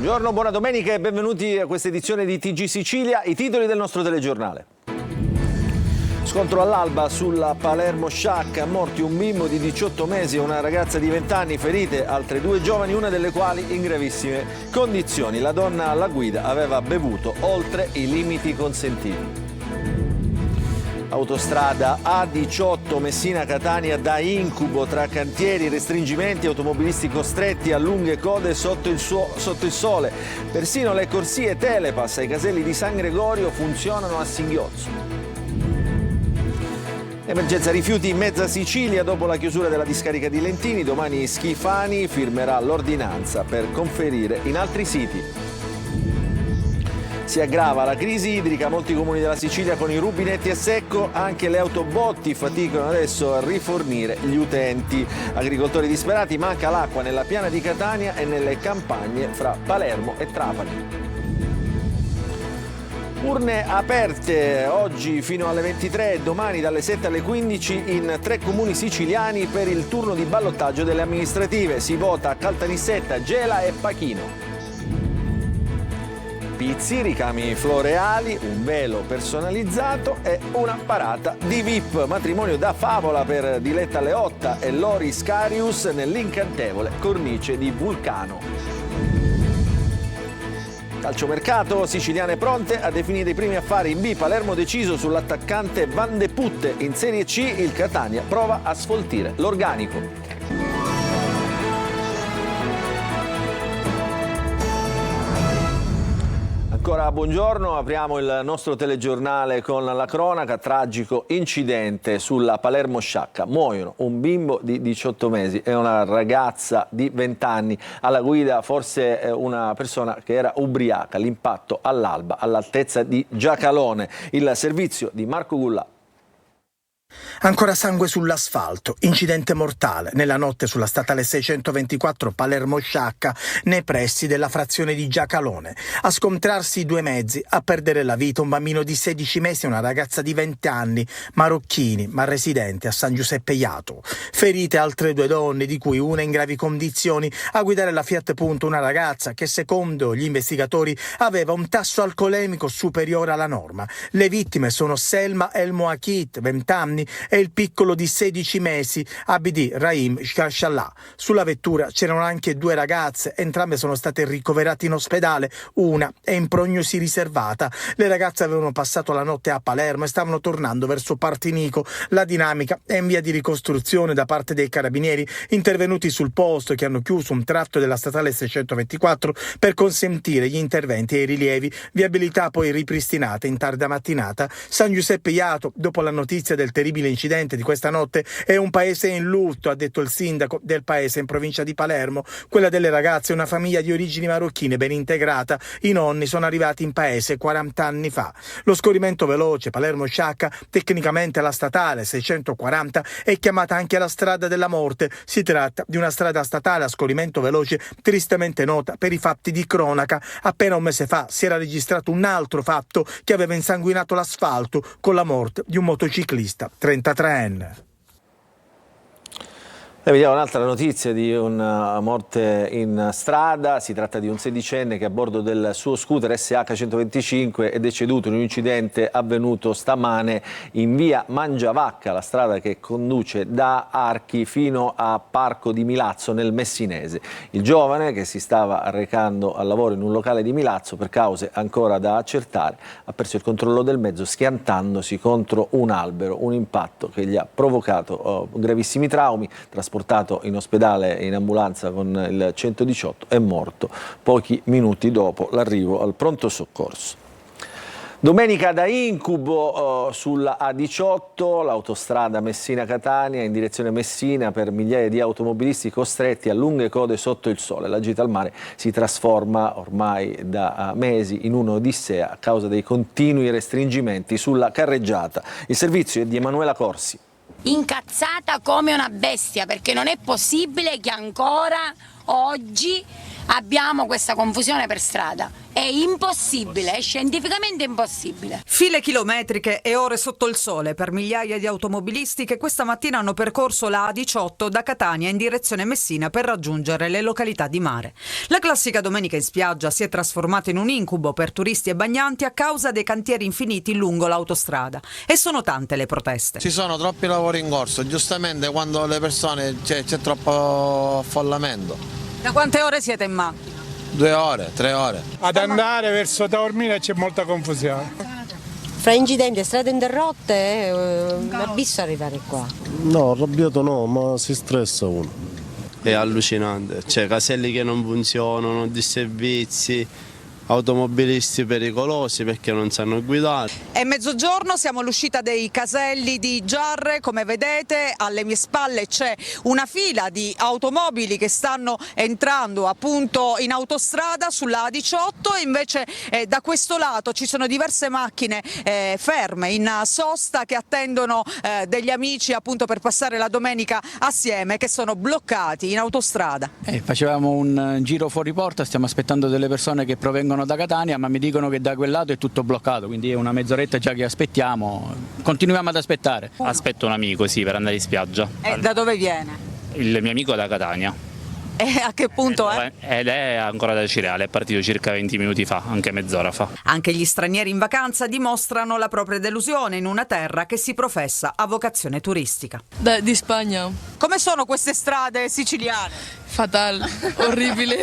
Buongiorno, buona domenica e benvenuti a questa edizione di TG Sicilia. I titoli del nostro telegiornale. Scontro all'alba sulla Palermo-Sciacca, morti un bimbo di 18 mesi e una ragazza di 20 anni, ferite altre 2 giovani, una delle quali in gravissime condizioni. La donna alla guida aveva bevuto oltre i limiti consentiti. Autostrada A18 Messina-Catania da incubo tra cantieri, restringimenti, automobilisti costretti a lunghe code sotto il sole. Persino le corsie Telepass ai caselli di San Gregorio funzionano a singhiozzo. Emergenza rifiuti in mezza Sicilia dopo la chiusura della discarica di Lentini. Domani Schifani firmerà l'ordinanza per conferire in altri siti. Si aggrava la crisi idrica, molti comuni della Sicilia con i rubinetti a secco, anche le autobotti faticano adesso a rifornire gli utenti. Agricoltori disperati, manca l'acqua nella piana di Catania e nelle campagne fra Palermo e Trapani. Urne aperte oggi fino alle 23 e domani dalle 7 alle 15 in 3 comuni siciliani per il turno di ballottaggio delle amministrative. Si vota a Caltanissetta, Gela e Pachino. Pizzi, ricami floreali, un velo personalizzato e una parata di VIP. Matrimonio da favola per Diletta Leotta e Lori Scarius nell'incantevole cornice di Vulcano. Calciomercato, siciliane pronte a definire i primi affari in B. Palermo deciso sull'attaccante Van de Putte. In Serie C il Catania prova a sfoltire l'organico. Ancora buongiorno, apriamo il nostro telegiornale con la cronaca. Tragico incidente sulla Palermo-Sciacca. Muoiono un bimbo di 18 mesi e una ragazza di 20 anni. Alla guida forse una persona che era ubriaca. L'impatto all'alba all'altezza di Giacalone. Il servizio di Marco Gullà. Ancora sangue sull'asfalto, incidente mortale nella notte sulla statale 624 Palermo-Sciacca nei pressi della frazione di Giacalone. A scontrarsi 2 mezzi, a perdere la vita un bambino di 16 mesi e una ragazza di 20 anni, marocchini ma residenti a San Giuseppe Jato. Ferite altre 2 donne, di cui una in gravi condizioni. A guidare la Fiat Punto una ragazza che secondo gli investigatori aveva un tasso alcolemico superiore alla norma. Le vittime sono Selma El Moakit, 20 anni, e il piccolo di 16 mesi, Abidi Rahim Shashallah. Sulla vettura c'erano anche 2 ragazze, entrambe sono state ricoverate in ospedale, una è in prognosi riservata. Le ragazze avevano passato la notte a Palermo e stavano tornando verso Partinico. La dinamica è in via di ricostruzione da parte dei carabinieri intervenuti sul posto, che hanno chiuso un tratto della statale 624 per consentire gli interventi e i rilievi. Viabilità poi ripristinata in tarda mattinata. San Giuseppe Jato, dopo la notizia del terribile incidente di questa notte, è un paese in lutto, ha detto il sindaco del paese in provincia di Palermo. Quella delle ragazze è una famiglia di origini marocchine ben integrata. I nonni sono arrivati in paese 40 anni fa. Lo scorrimento veloce Palermo-Sciacca, tecnicamente la statale 640, è chiamata anche la strada della morte. Si tratta di una strada statale a scorrimento veloce tristemente nota per i fatti di cronaca. Appena un mese fa si era registrato un altro fatto che aveva insanguinato l'asfalto con la morte di un motociclista 33enne. E vediamo un'altra notizia di una morte in strada. Si tratta di un 16enne che a bordo del suo scooter SH125 è deceduto in un incidente avvenuto stamane in via Mangiavacca, la strada che conduce da Archi fino a Parco di Milazzo nel Messinese. Il giovane, che si stava recando al lavoro in un locale di Milazzo per cause ancora da accertare, ha perso il controllo del mezzo schiantandosi contro un albero, un impatto che gli ha provocato gravissimi traumi. Trasportato in ospedale in ambulanza con il 118, è morto pochi minuti dopo l'arrivo al pronto soccorso. Domenica da incubo sulla A18, l'autostrada Messina-Catania in direzione Messina per migliaia di automobilisti costretti a lunghe code sotto il sole. La gita al mare si trasforma ormai da mesi in un'odissea a causa dei continui restringimenti sulla carreggiata. Il servizio è di Emanuela Corsi. Incazzata come una bestia, perché non è possibile che ancora oggi abbiamo questa confusione per strada. È impossibile, è scientificamente impossibile. File chilometriche e ore sotto il sole per migliaia di automobilisti che questa mattina hanno percorso la A18 da Catania in direzione Messina per raggiungere le località di mare. La classica domenica in spiaggia si è trasformata in un incubo per turisti e bagnanti a causa dei cantieri infiniti lungo l'autostrada. E sono tante le proteste. Ci sono troppi lavori in corso, giustamente quando le persone c'è troppo affollamento. Da quante ore siete in macchina? 2 ore, 3 ore. Ad andare verso Taormina c'è molta confusione. Fra incidenti e strade interrotte è un abisso arrivare qua. No, arrabbiato no, ma si stressa uno. È allucinante, c'è caselli che non funzionano, disservizi, automobilisti pericolosi perché non sanno guidare. È mezzogiorno, siamo all'uscita dei caselli di Giarre, come vedete alle mie spalle c'è una fila di automobili che stanno entrando appunto in autostrada sulla A18 e invece da questo lato ci sono diverse macchine ferme in sosta che attendono degli amici appunto per passare la domenica assieme, che sono bloccati in autostrada. Facevamo un giro fuori porta, stiamo aspettando delle persone che provengono da Catania, ma mi dicono che da quel lato è tutto bloccato, quindi è una mezz'oretta già che aspettiamo, continuiamo ad aspettare. Aspetto un amico, sì, per andare in spiaggia. E da dove viene? Il mio amico è da Catania. E a che punto è? Ed è ancora da Cireale, è partito circa 20 minuti fa, anche mezz'ora fa. Anche gli stranieri in vacanza dimostrano la propria delusione in una terra che si professa a vocazione turistica. Di Spagna. Come sono queste strade siciliane? Fatal, orribile.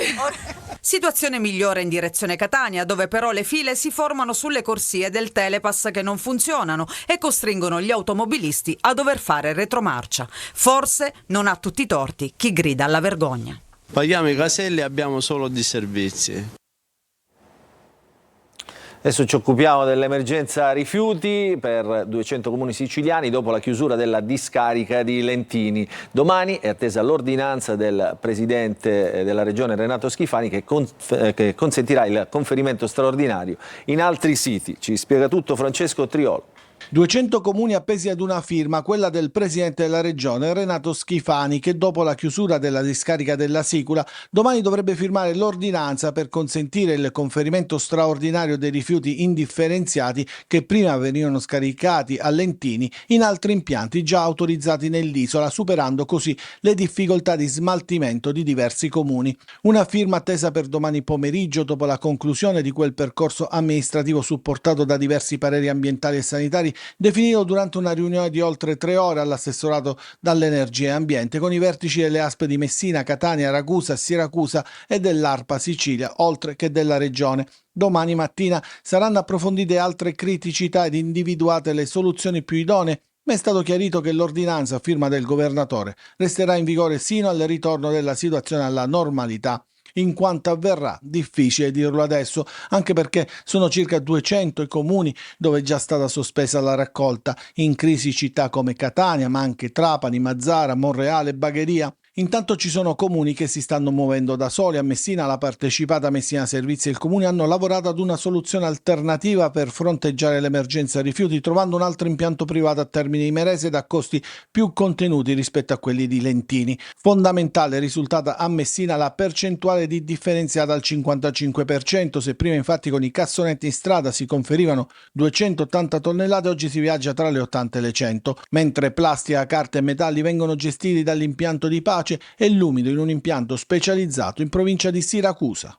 Situazione migliore in direzione Catania, dove però le file si formano sulle corsie del Telepass che non funzionano e costringono gli automobilisti a dover fare retromarcia. Forse non ha tutti i torti chi grida alla vergogna. Paghiamo i caselli e abbiamo solo disservizi. Adesso ci occupiamo dell'emergenza rifiuti per 200 comuni siciliani dopo la chiusura della discarica di Lentini. Domani è attesa l'ordinanza del presidente della regione Renato Schifani che consentirà il conferimento straordinario in altri siti. Ci spiega tutto Francesco Triolo. 200 comuni appesi ad una firma, quella del presidente della regione Renato Schifani, che dopo la chiusura della discarica della Sicula domani dovrebbe firmare l'ordinanza per consentire il conferimento straordinario dei rifiuti indifferenziati che prima venivano scaricati a Lentini in altri impianti già autorizzati nell'isola, superando così le difficoltà di smaltimento di diversi comuni. Una firma attesa per domani pomeriggio dopo la conclusione di quel percorso amministrativo supportato da diversi pareri ambientali e sanitari definito durante una riunione di oltre 3 ore all'assessorato dall'Energia e Ambiente con i vertici delle ASP di Messina, Catania, Ragusa, Siracusa e dell'ARPA Sicilia, oltre che della Regione. Domani mattina saranno approfondite altre criticità ed individuate le soluzioni più idonee, ma è stato chiarito che l'ordinanza a firma del governatore resterà in vigore sino al ritorno della situazione alla normalità. In quanto avverrà, difficile dirlo adesso, anche perché sono circa 200 i comuni dove è già stata sospesa la raccolta, in crisi città come Catania, ma anche Trapani, Mazzara, Monreale e Bagheria. Intanto ci sono comuni che si stanno muovendo da soli. A Messina la partecipata Messina Servizi e il comune hanno lavorato ad una soluzione alternativa per fronteggiare l'emergenza rifiuti, trovando un altro impianto privato a Termini Imerese a costi più contenuti rispetto a quelli di Lentini. Fondamentale è risultata a Messina la percentuale di differenziata al 55%, se prima infatti con i cassonetti in strada si conferivano 280 tonnellate, oggi si viaggia tra le 80 e le 100, mentre plastica, carta e metalli vengono gestiti dall'impianto di Pace e l'umido in un impianto specializzato in provincia di Siracusa.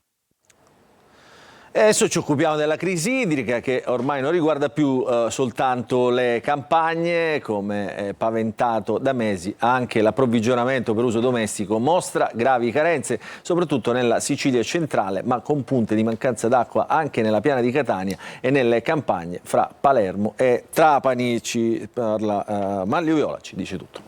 E adesso ci occupiamo della crisi idrica che ormai non riguarda più soltanto le campagne, come paventato da mesi. Anche l'approvvigionamento per uso domestico mostra gravi carenze, soprattutto nella Sicilia centrale, ma con punte di mancanza d'acqua anche nella piana di Catania e nelle campagne fra Palermo e Trapani. Ci parla Manlio Viola, ci dice tutto.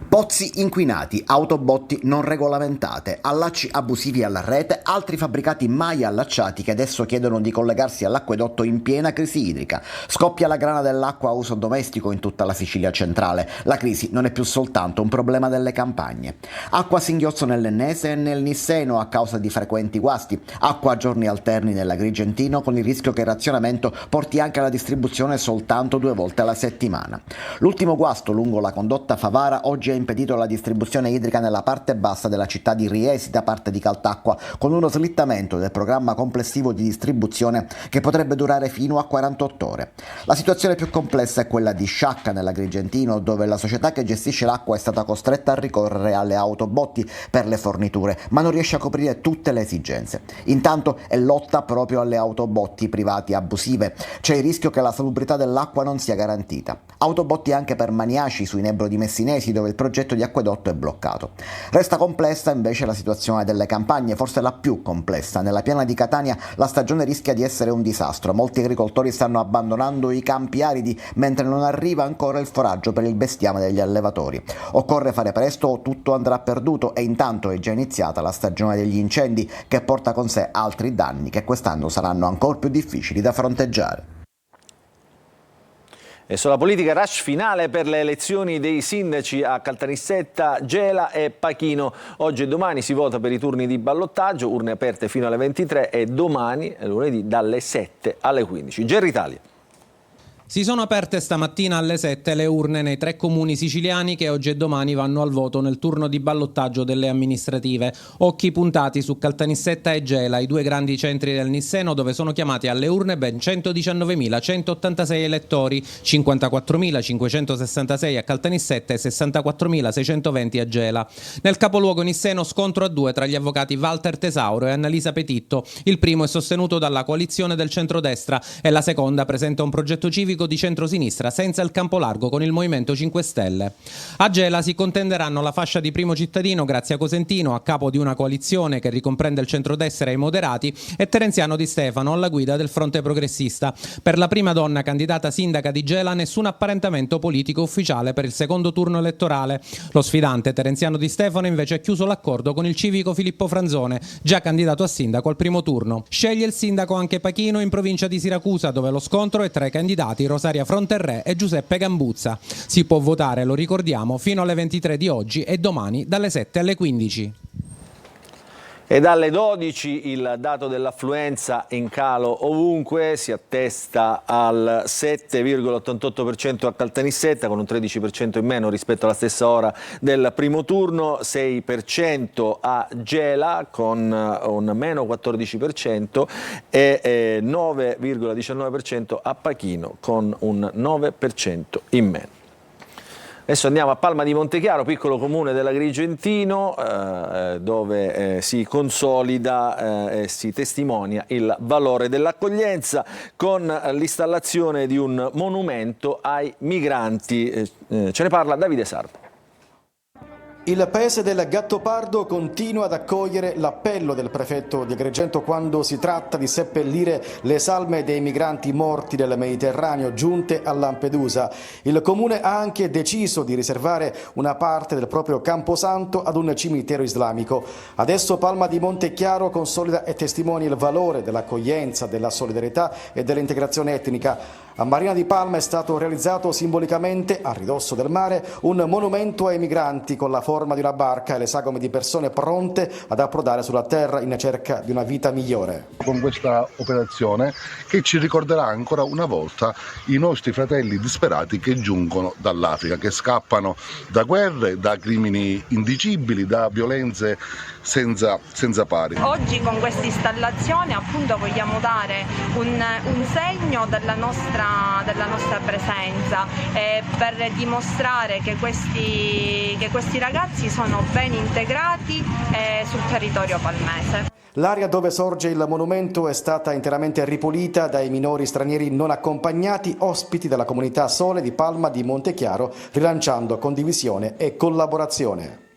Pozzi inquinati, autobotti non regolamentate, allacci abusivi alla rete, altri fabbricati mai allacciati che adesso chiedono di collegarsi all'acquedotto in piena crisi idrica. Scoppia la grana dell'acqua a uso domestico in tutta la Sicilia centrale. La crisi non è più soltanto un problema delle campagne. Acqua a singhiozzo nell'Ennese e nel Nisseno a causa di frequenti guasti. Acqua a giorni alterni nell'Agrigentino con il rischio che il razionamento porti anche alla distribuzione soltanto 2 volte alla settimana. L'ultimo guasto lungo la condotta Favara oggi è impedito la distribuzione idrica nella parte bassa della città di Riesi da parte di Caltacqua, con uno slittamento del programma complessivo di distribuzione che potrebbe durare fino a 48 ore. La situazione più complessa è quella di Sciacca nell'Agrigentino, dove la società che gestisce l'acqua è stata costretta a ricorrere alle autobotti per le forniture, ma non riesce a coprire tutte le esigenze. Intanto è lotta proprio alle autobotti privati abusive. C'è il rischio che la salubrità dell'acqua non sia garantita. Autobotti anche per Maniaci sui Nebrodi Messinesi, dove il progetto di acquedotto è bloccato. Resta complessa invece la situazione delle campagne, forse la più complessa. Nella piana di Catania la stagione rischia di essere un disastro. Molti agricoltori stanno abbandonando i campi aridi mentre non arriva ancora il foraggio per il bestiame degli allevatori. Occorre fare presto o tutto andrà perduto, e intanto è già iniziata la stagione degli incendi, che porta con sé altri danni che quest'anno saranno ancora più difficili da fronteggiare. E sulla politica, rush finale per le elezioni dei sindaci a Caltanissetta, Gela e Pachino. Oggi e domani si vota per i turni di ballottaggio, urne aperte fino alle 23 e domani, lunedì, dalle 7 alle 15. Gerry Italia. Si sono aperte stamattina alle 7 le urne nei 3 comuni siciliani che oggi e domani vanno al voto nel turno di ballottaggio delle amministrative. Occhi puntati su Caltanissetta e Gela, i 2 grandi centri del Nisseno, dove sono chiamati alle urne ben 119.186 elettori, 54.566 a Caltanissetta e 64.620 a Gela. Nel capoluogo nisseno scontro a 2 tra gli avvocati Walter Tesauro e Annalisa Petitto. Il primo è sostenuto dalla coalizione del centrodestra e la seconda presenta un progetto civico di centrosinistra senza il campo largo con il Movimento 5 Stelle. A Gela si contenderanno la fascia di Primo Cittadino, Grazia Cosentino, a capo di una coalizione che ricomprende il centrodestra e i moderati, e Terenziano Di Stefano alla guida del Fronte Progressista. Per la prima donna candidata sindaca di Gela nessun apparentamento politico ufficiale per il secondo turno elettorale. Lo sfidante Terenziano Di Stefano invece ha chiuso l'accordo con il civico Filippo Franzone, già candidato a sindaco al primo turno. Sceglie il sindaco anche Pachino in provincia di Siracusa, dove lo scontro è tra i candidati Rosaria Fronterré e Giuseppe Gambuzza. Si può votare, lo ricordiamo, fino alle 23 di oggi e domani dalle 7 alle 15. E dalle 12 il dato dell'affluenza in calo ovunque, si attesta al 7,88% a Caltanissetta, con un 13% in meno rispetto alla stessa ora del primo turno, 6% a Gela con un meno 14% e 9,19% a Pachino con un 9% in meno. Adesso andiamo a Palma di Montechiaro, piccolo comune dell'Agrigentino, dove si consolida e si testimonia il valore dell'accoglienza con l'installazione di un monumento ai migranti. Ce ne parla Davide Sardo. Il paese del Gattopardo continua ad accogliere l'appello del prefetto di Agrigento quando si tratta di seppellire le salme dei migranti morti del Mediterraneo giunte a Lampedusa. Il comune ha anche deciso di riservare una parte del proprio camposanto ad un cimitero islamico. Adesso Palma di Montechiaro consolida e testimonia il valore dell'accoglienza, della solidarietà e dell'integrazione etnica. A Marina di Palma è stato realizzato simbolicamente, a ridosso del mare, un monumento ai migranti con la forma di una barca e le sagome di persone pronte ad approdare sulla terra in cerca di una vita migliore. Con questa operazione che ci ricorderà ancora una volta i nostri fratelli disperati che giungono dall'Africa, che scappano da guerre, da crimini indicibili, da violenze senza pari. Oggi con questa installazione appunto vogliamo dare un segno della nostra presenza per dimostrare che questi ragazzi sono ben integrati sul territorio palmese. L'area dove sorge il monumento è stata interamente ripulita dai minori stranieri non accompagnati, ospiti della comunità Sole di Palma di Montechiaro, rilanciando condivisione e collaborazione.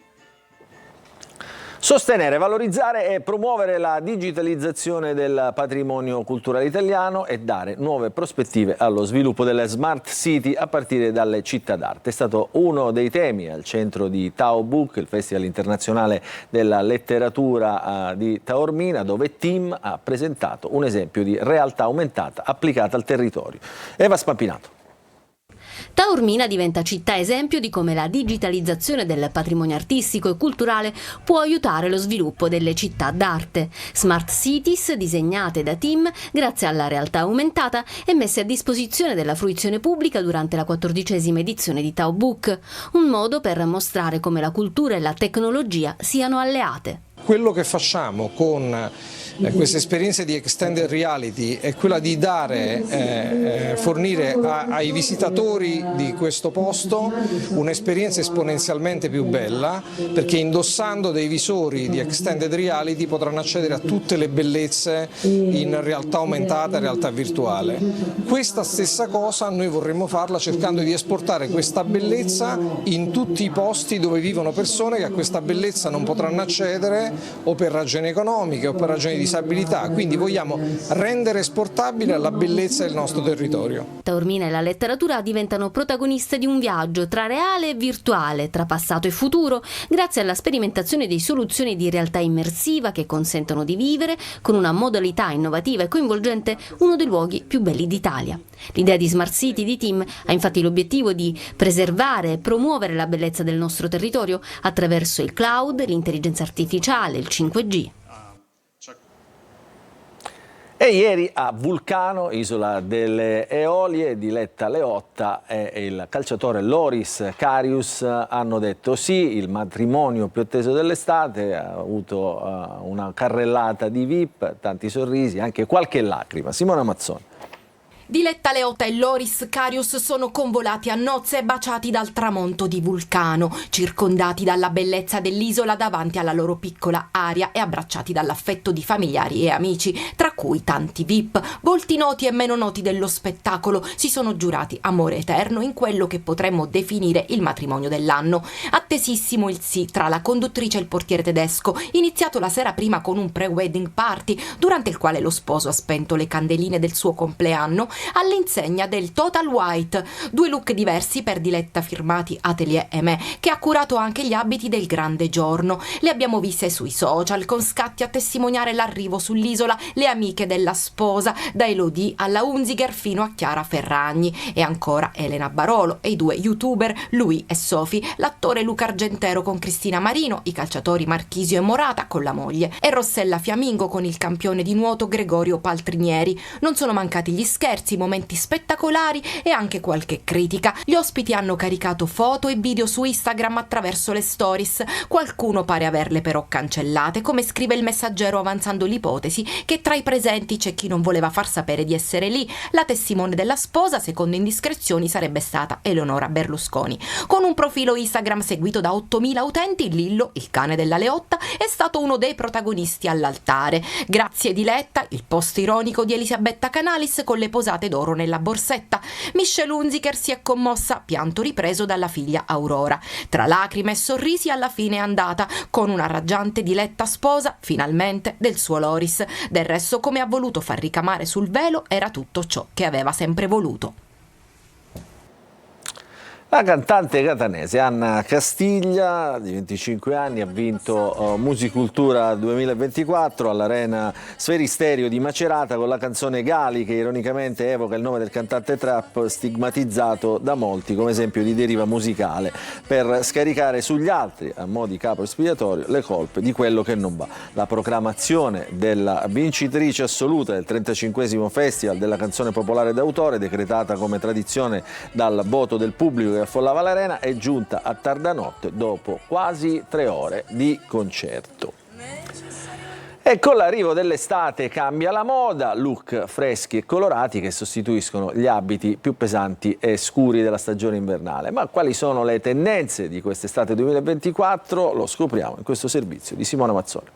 Sostenere, valorizzare e promuovere la digitalizzazione del patrimonio culturale italiano e dare nuove prospettive allo sviluppo delle smart city a partire dalle città d'arte. È stato uno dei temi al centro di Tao Book, il Festival internazionale della letteratura di Taormina, dove TIM ha presentato un esempio di realtà aumentata applicata al territorio. Eva Spampinato. Taormina diventa città esempio di come la digitalizzazione del patrimonio artistico e culturale può aiutare lo sviluppo delle città d'arte. Smart cities disegnate da team grazie alla realtà aumentata e messe a disposizione della fruizione pubblica durante la 14ª edizione di Taubook, un modo per mostrare come la cultura e la tecnologia siano alleate. Quello che facciamo con queste esperienze di extended reality è quella di fornire ai visitatori di questo posto un'esperienza esponenzialmente più bella, perché indossando dei visori di extended reality potranno accedere a tutte le bellezze in realtà aumentata e realtà virtuale. Questa stessa cosa noi vorremmo farla cercando di esportare questa bellezza in tutti i posti dove vivono persone che a questa bellezza non potranno accedere o per ragioni economiche o per ragioni di disabilità, quindi vogliamo rendere esportabile la bellezza del nostro territorio. Taormina e la letteratura diventano protagoniste di un viaggio tra reale e virtuale, tra passato e futuro, grazie alla sperimentazione di soluzioni di realtà immersiva che consentono di vivere, con una modalità innovativa e coinvolgente, uno dei luoghi più belli d'Italia. L'idea di Smart City di Team ha infatti l'obiettivo di preservare e promuovere la bellezza del nostro territorio attraverso il cloud, l'intelligenza artificiale, il 5G. E ieri a Vulcano, isola delle Eolie, Diletta Leotta e il calciatore Loris Karius hanno detto sì, il matrimonio più atteso dell'estate, ha avuto una carrellata di VIP, tanti sorrisi, anche qualche lacrima. Simona Mazzoni. Diletta Leotta e Loris Karius sono convolati a nozze e baciati dal tramonto di Vulcano, circondati dalla bellezza dell'isola davanti alla loro piccola aria e abbracciati dall'affetto di familiari e amici, tra cui tanti VIP. Volti noti e meno noti dello spettacolo si sono giurati amore eterno in quello che potremmo definire il matrimonio dell'anno. Attesissimo il sì tra la conduttrice e il portiere tedesco, iniziato la sera prima con un pre-wedding party, durante il quale lo sposo ha spento le candeline del suo compleanno all'insegna del Total White, 2 look diversi per Diletta firmati Atelier Aimé, che ha curato anche gli abiti del grande giorno. Le abbiamo viste sui social con scatti a testimoniare l'arrivo sull'isola le amiche della sposa, da Elodie alla Unziger fino a Chiara Ferragni, e ancora Elena Barolo e i 2 youtuber Lui e Sophie, l'attore Luca Argentero con Cristina Marino, i calciatori Marchisio e Morata con la moglie e Rossella Fiamingo con il campione di nuoto Gregorio Paltrinieri. Non sono mancati gli scherzi, momenti spettacolari e anche qualche critica. Gli ospiti hanno caricato foto e video su Instagram attraverso le stories. Qualcuno pare averle però cancellate, come scrive il Messaggero avanzando l'ipotesi che tra i presenti c'è chi non voleva far sapere di essere lì. La testimone della sposa, secondo indiscrezioni, sarebbe stata Eleonora Berlusconi. Con un profilo Instagram seguito da 8.000 utenti, Lillo, il cane della Leotta, è stato uno dei protagonisti all'altare. Grazie Diletta, il post ironico di Elisabetta Canalis con le posate d'oro nella borsetta. Michelle Hunziker si è commossa, pianto ripreso dalla figlia Aurora. Tra lacrime e sorrisi alla fine è andata, con una raggiante Diletta sposa, finalmente, del suo Loris. Del resto, come ha voluto far ricamare sul velo, era tutto ciò che aveva sempre voluto. La cantante catanese Anna Castiglia, di 25 anni, ha vinto Musicultura 2024 all'Arena Sferisterio di Macerata con la canzone Gali, che ironicamente evoca il nome del cantante trap stigmatizzato da molti come esempio di deriva musicale, per scaricare sugli altri, a mo' di capo espiatorio, le colpe di quello che non va. La proclamazione della vincitrice assoluta del 35esimo Festival della canzone popolare d'autore, decretata come tradizione dal voto del pubblico che affollava l'arena, è giunta a tarda notte dopo quasi 3 ore di concerto. E con l'arrivo dell'estate cambia la moda, look freschi e colorati che sostituiscono gli abiti più pesanti e scuri della stagione invernale. Ma quali sono le tendenze di quest'estate 2024? Lo scopriamo in questo servizio di Simona Mazzoni.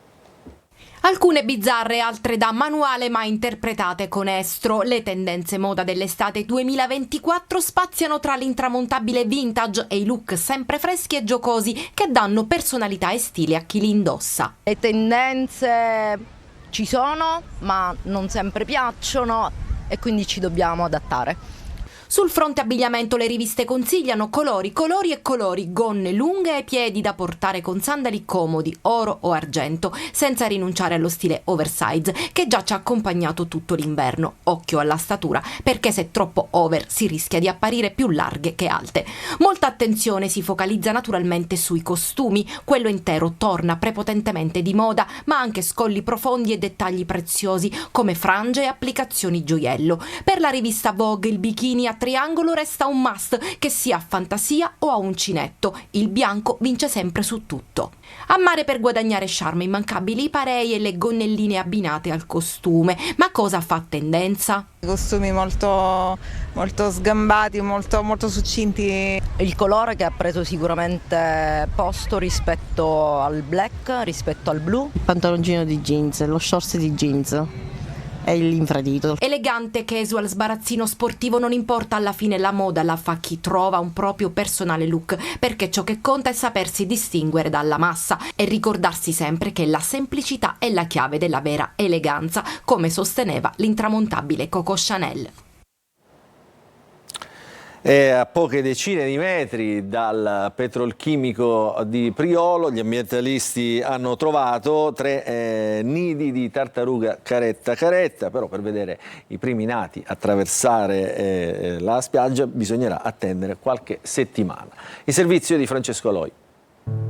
Alcune bizzarre, altre da manuale ma interpretate con estro. Le tendenze moda dell'estate 2024 spaziano tra l'intramontabile vintage e i look sempre freschi e giocosi che danno personalità e stile a chi li indossa. Le tendenze ci sono, ma non sempre piacciono e quindi ci dobbiamo adattare. Sul fronte abbigliamento le riviste consigliano colori, colori e colori, gonne lunghe ai piedi da portare con sandali comodi, oro o argento, senza rinunciare allo stile oversize che già ci ha accompagnato tutto l'inverno. Occhio alla statura, perché se troppo over si rischia di apparire più larghe che alte. Molta attenzione si focalizza naturalmente sui costumi, quello intero torna prepotentemente di moda, ma anche scolli profondi e dettagli preziosi come frange e applicazioni gioiello. Per la rivista Vogue il bikini a triangolo resta un must, che sia a fantasia o a uncinetto. Il bianco vince sempre su tutto. A mare per guadagnare charme immancabili i parei e le gonnelline abbinate al costume. Ma cosa fa tendenza? Costumi molto sgambati, molto succinti. Il colore che ha preso sicuramente posto rispetto al black, rispetto al blu. Il pantaloncino di jeans, lo shorts di jeans e l'infradito. Elegante, casual, sbarazzino sportivo, non importa, alla fine la moda la fa chi trova un proprio personale look, perché ciò che conta è sapersi distinguere dalla massa e ricordarsi sempre che la semplicità è la chiave della vera eleganza, come sosteneva l'intramontabile Coco Chanel. E a poche decine di metri dal petrolchimico di Priolo gli ambientalisti hanno trovato 3 nidi di tartaruga caretta, però per vedere i primi nati attraversare la spiaggia bisognerà attendere qualche settimana. Il servizio di Francesco Aloi.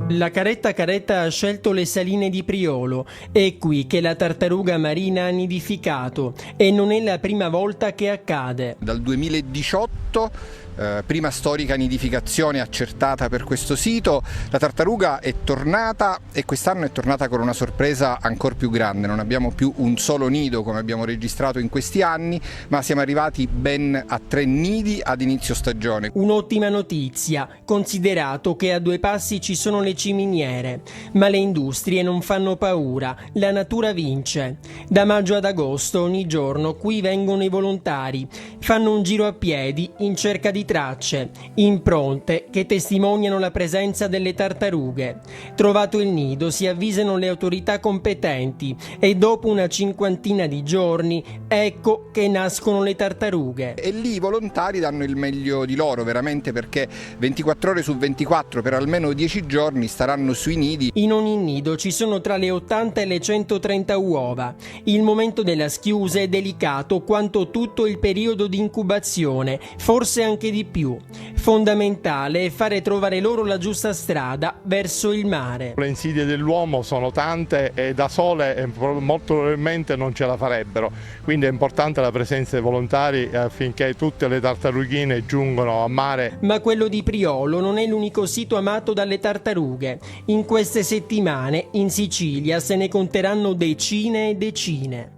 La caretta ha scelto le saline di Priolo. È qui che la tartaruga marina ha nidificato e non è la prima volta che accade. Dal 2018, prima storica nidificazione accertata per questo sito, la tartaruga è tornata e quest'anno è tornata con una sorpresa ancora più grande. Non abbiamo più un solo nido come abbiamo registrato in questi anni, ma siamo arrivati ben a 3 nidi ad inizio stagione. Un'ottima notizia, considerato che a 2 passi ci sono le ciminiere, ma le industrie non fanno paura, la natura vince. Da maggio ad agosto ogni giorno qui vengono i volontari, fanno un giro a piedi in cerca di tracce, impronte che testimoniano la presenza delle tartarughe. Trovato il nido si avvisano le autorità competenti e dopo una 50 di giorni ecco che nascono le tartarughe. E lì i volontari danno il meglio di loro veramente, perché 24 ore su 24 per almeno 10 giorni staranno sui nidi. In ogni nido ci sono tra le 80 e le 130 uova. Il momento della schiusa è delicato quanto tutto il periodo di incubazione, forse anche di più. Fondamentale è fare trovare loro la giusta strada verso il mare. Le insidie dell'uomo sono tante e da sole molto probabilmente non ce la farebbero, quindi è importante la presenza dei volontari affinché tutte le tartarughine giungano a mare. Ma quello di Priolo non è l'unico sito amato dalle tartarughe. In queste settimane in Sicilia se ne conteranno decine e decine.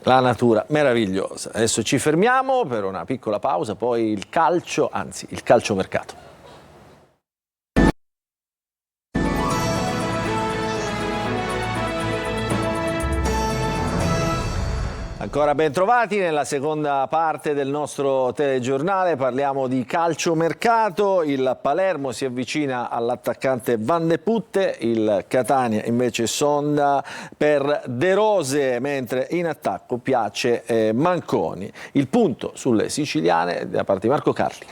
La natura meravigliosa. Adesso ci fermiamo per una piccola pausa, poi il calcio, anzi il calciomercato. Ancora ben trovati nella seconda parte del nostro telegiornale, parliamo di calciomercato. Il Palermo si avvicina all'attaccante Van de Putte, il Catania invece sonda per De Rose, mentre in attacco piace Manconi. Il punto sulle siciliane da parte di Marco Carli.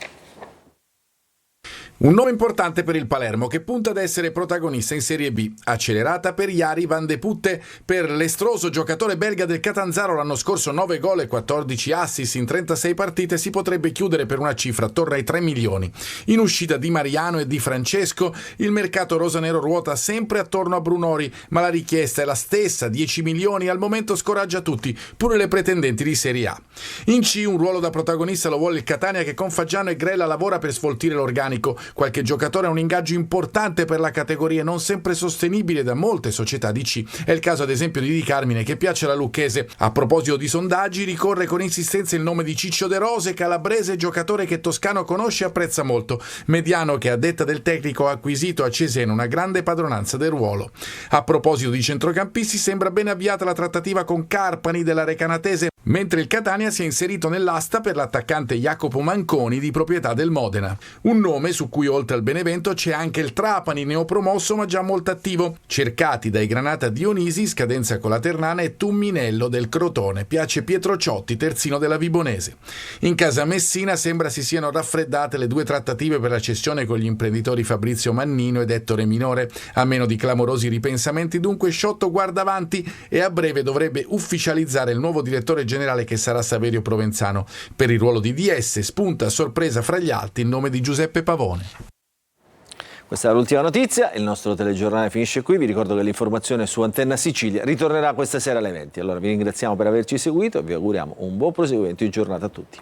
Un nome importante per il Palermo che punta ad essere protagonista in Serie B. Accelerata per Jari Van de Putte. Per l'estroso giocatore belga del Catanzaro l'anno scorso 9 gol e 14 assist in 36 partite si potrebbe chiudere per una cifra attorno ai 3 milioni. In uscita Di Mariano e Di Francesco il mercato rosanero ruota sempre attorno a Brunori, ma la richiesta è la stessa, 10 milioni, al momento scoraggia tutti, pure le pretendenti di Serie A. In C un ruolo da protagonista lo vuole il Catania che con Faggiano e Grella lavora per sfoltire l'organico. Qualche giocatore ha un ingaggio importante per la categoria, non sempre sostenibile da molte società di C. È il caso ad esempio di Di Carmine che piace alla Lucchese. A proposito di sondaggi, ricorre con insistenza il nome di Ciccio De Rose, calabrese, giocatore che Toscano conosce e apprezza molto. Mediano che a detta del tecnico ha acquisito a Cesena una grande padronanza del ruolo. A proposito di centrocampisti, sembra ben avviata la trattativa con Carpani della Recanatese. Mentre il Catania si è inserito nell'asta per l'attaccante Jacopo Manconi di proprietà del Modena. Un nome su cui oltre al Benevento c'è anche il Trapani, neopromosso ma già molto attivo. Cercati dai Granata Dionisi, scadenza con la Ternana, e Tumminello del Crotone. Piace Pietro Ciotti, terzino della Vibonese. In casa Messina sembra si siano raffreddate le 2 trattative per la cessione con gli imprenditori Fabrizio Mannino ed Ettore Minore. A meno di clamorosi ripensamenti, dunque Sciotto guarda avanti e a breve dovrebbe ufficializzare il nuovo direttore generale, che sarà Saverio Provenzano. Per il ruolo di DS spunta a sorpresa fra gli altri il nome di Giuseppe Pavone. Questa è l'ultima notizia, il nostro telegiornale finisce qui. Vi ricordo che l'informazione su Antenna Sicilia ritornerà questa sera alle 20. Allora vi ringraziamo per averci seguito e vi auguriamo un buon proseguimento di giornata a tutti.